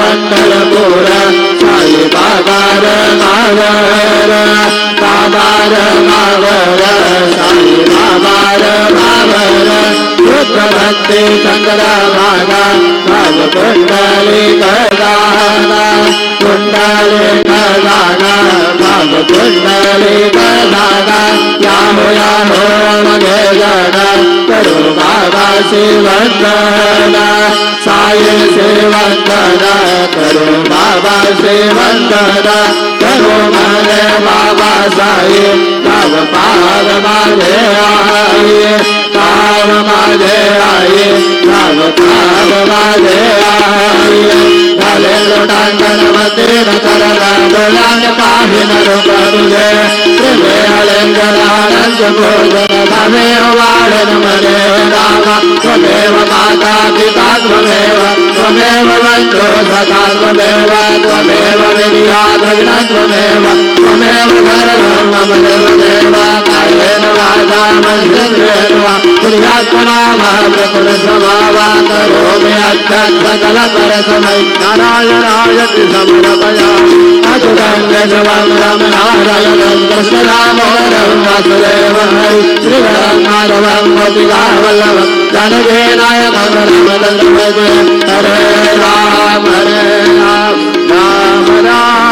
मंडल पूर साई बाबा मावर बाबा मावर साई बाबा मावर रुद्र भक्ति चंद्र भागा भाग कुंडली कदाना कुंडली कदाना भाग कुंडली कदाना याहो मगे जड़ा करो बाबा शिवंदना साई शिवंदना करो बाबा शिवंदना करो माने बाबा साई तब पार माने आए पार माने आए तब पार माने आए भले लोटांगन मंदिर करना दोलान पाहिन रुपरुजे त्रिवे हलेंगरानंद भोजन भवे वाड़न मने रामा त्वमेव माता पिता त्वमेव त्वमेव वंशो सखा त्वमेव त्वमेव विद्या भगिना त्वमेव त्वमेव धर्मं मम देव कायेन वाचा मनसेन्द्रियेण वा पुण्यात्मना महाप्रभुर स्वभावा करोमि अत्यन्तकल परस्मै नारायणायति समर्पयामि अच्युतं केशवं रमणारयणं कृष्णदामोदरं वासुदेवं श्रीधरं माधवं गोपिकावल्लभं जानकीनायकं रामचन्द्रं भजे हरे राम राम राम